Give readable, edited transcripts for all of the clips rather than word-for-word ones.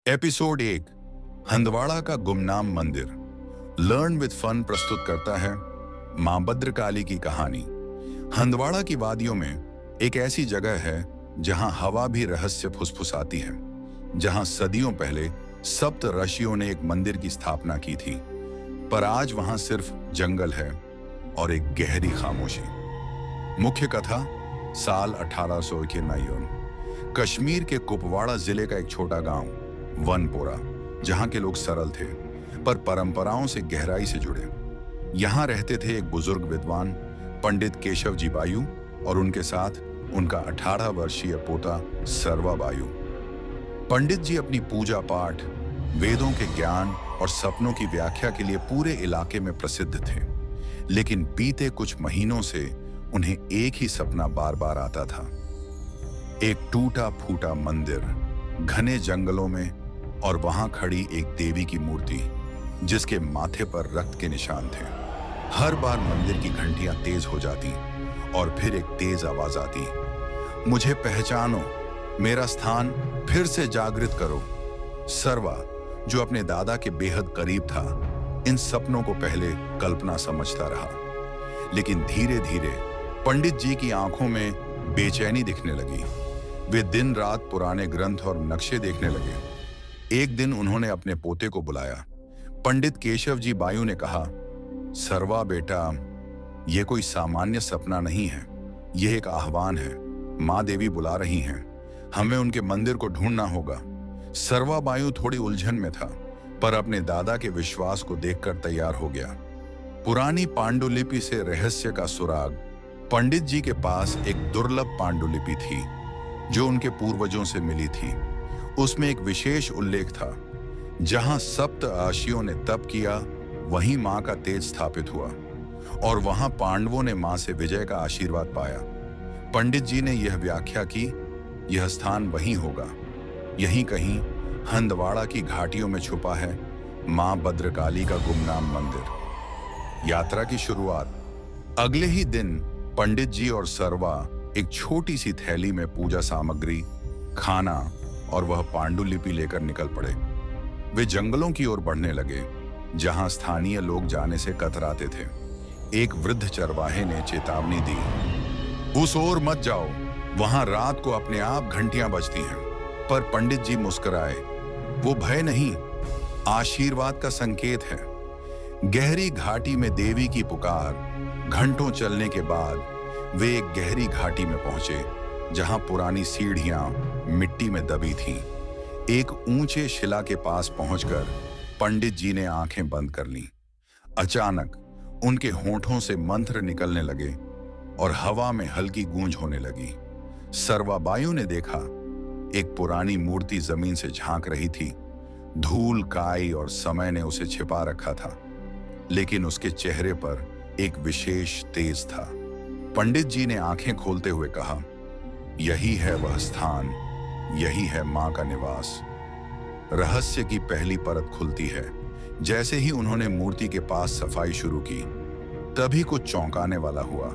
Episode 1 Handwara का गुमनाम मंदिर। लर्न विद फन प्रस्तुत करता है मां भद्रकाली की कहानी। हंदवाड़ा की वादियों में एक ऐसी जगह है जहां हवा भी रहस्य फुसफुसाती है, जहां सदियों पहले सप्त ऋषियों ने एक मंदिर की स्थापना की थी, पर आज वहां सिर्फ जंगल है और एक गहरी खामोशी। मुख्य कथा साल 1891। कश्मीर के कुपवाड़ा जिले का एक छोटा गांव वनपोरा, जहां के लोग सरल थे पर परंपराओं से गहराई से जुड़े। यहां रहते थे एक बुजुर्ग विद्वान पंडित केशव जी बायू और उनके साथ उनका 18 वर्षीय पोता सर्वा बायू। पंडित जी अपनी पूजा पाठ, वेदों के ज्ञान और सपनों की व्याख्या के लिए पूरे इलाके में प्रसिद्ध थे, लेकिन बीते कुछ महीनों से उन्हें एक ही सपना बार बार आता था। एक टूटा फूटा मंदिर घने जंगलों में, और वहां खड़ी एक देवी की मूर्ति जिसके माथे पर रक्त के निशान थे। हर बार मंदिर की घंटियां तेज हो जाती और फिर एक तेज आवाज आती, मुझे पहचानो, मेरा स्थान फिर से जागृत करो। सर्वा, जो अपने दादा के बेहद करीब था, इन सपनों को पहले कल्पना समझता रहा, लेकिन धीरे धीरे पंडित जी की आंखों में बेचैनी दिखने लगी। वे दिन रात पुराने ग्रंथ और नक्शे देखने लगे। एक दिन उन्होंने अपने पोते को बुलाया। पंडित केशव जी बायू ने कहा, सर्वा बेटा, यह कोई सामान्य सपना नहीं है, यह एक आह्वान है। माँ देवी बुला रही हैं, हमें उनके मंदिर को ढूंढना होगा। सर्वा बायू थोड़ी उलझन में था, पर अपने दादा के विश्वास को देखकर तैयार हो गया। पुरानी पांडुलिपि से रहस्य का सुराग। पंडित जी के पास एक दुर्लभ पांडुलिपि थी जो उनके पूर्वजों से मिली थी। उसमें एक विशेष उल्लेख था, जहां सप्त ऋषियों ने तप किया वहीं मां का तेज स्थापित हुआ, और वहां पांडवों ने मां से विजय का आशीर्वाद पाया। पंडित जी ने यह व्याख्या की, यह स्थान वहीं होगा, यहीं कहीं हंदवाड़ा की घाटियों में छुपा है मां भद्रकाली का गुमनाम मंदिर। यात्रा की शुरुआत। अगले ही दिन पंडित जी और सर्वा एक छोटी सी थैली में पूजा सामग्री, खाना और वह पांडुलिपि लेकर निकल पड़े। वे जंगलों की ओर बढ़ने लगे, जहां स्थानीय लोग जाने से कतराते थे। एक वृद्ध चरवाहे ने चेतावनी दी, उस ओर मत जाओ, वहां रात को अपने आप घंटियां बजती हैं। पर पंडित जी मुस्कुराए, वो भय नहीं, आशीर्वाद का संकेत है। गहरी घाटी में देवी की पुकार। घंटों चलने के बाद वे एक गहरी घाटी में पहुंचे, जहां पुरानी सीढ़ियां मिट्टी में दबी थीं। एक ऊंचे शिला के पास पहुंचकर पंडित जी ने आंखें बंद कर लीं। अचानक उनके होंठों से मंत्र निकलने लगे और हवा में हल्की गूंज होने लगी। सर्वा बायू ने देखा, एक पुरानी मूर्ति जमीन से झांक रही थी। धूल, काई और समय ने उसे छिपा रखा था, लेकिन उसके चेहरे पर एक विशेष तेज था। पंडित जी ने आंखें खोलते हुए कहा, यही है वह स्थान, यही है मां का निवास। रहस्य की पहली परत खुलती है। जैसे ही उन्होंने मूर्ति के पास सफाई शुरू की, तभी कुछ चौंकाने वाला हुआ।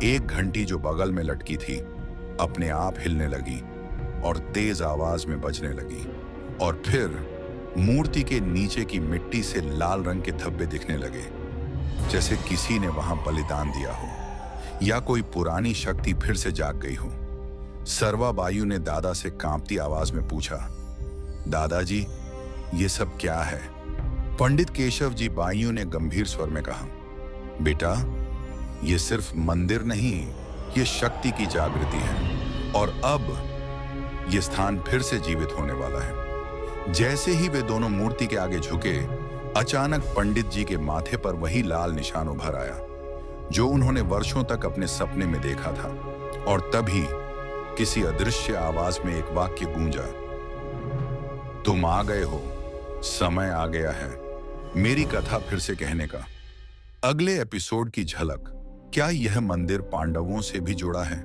एक घंटी जो बगल में लटकी थी अपने आप हिलने लगी और तेज आवाज में बजने लगी, और फिर मूर्ति के नीचे की मिट्टी से लाल रंग के धब्बे दिखने लगे, जैसे किसी ने वहां बलिदान दिया हो या कोई पुरानी शक्ति फिर से जाग गई हो। सर्वा बायू ने दादा से कांपती आवाज में पूछा, दादाजी, ये सब क्या है? पंडित केशव जी बायू ने गंभीर स्वर में कहा, बेटा, ये सिर्फ मंदिर नहीं, ये शक्ति की जागृति है, और अब ये स्थान फिर से जीवित होने वाला है। जैसे ही वे दोनों मूर्ति के आगे झुके, अचानक पंडित जी के माथे पर वही लाल निशान उभर आया जो उन्होंने वर्षों तक अपने सपने में देखा था। और तभी किसी अदृश्य आवाज में एक वाक्य गूंजा, तुम आ गए हो, समय आ गया है मेरी कथा फिर से कहने का। अगले एपिसोड की झलक। क्या यह मंदिर पांडवों से भी जुड़ा है?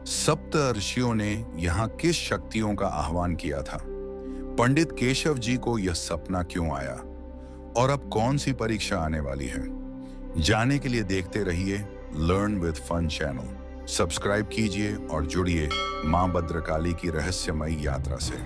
सप्त ऋषियों ने यहाँ किस शक्तियों का आह्वान किया था? पंडित केशव जी को यह सपना क्यों आया? और अब कौन सी परीक्षा आने वाली है? जानने के लिए देखते रहिए learn with fun channel. Subscribe कीजिए और जुड़िए मां भद्रकाली की रहस्यमयी यात्रा से।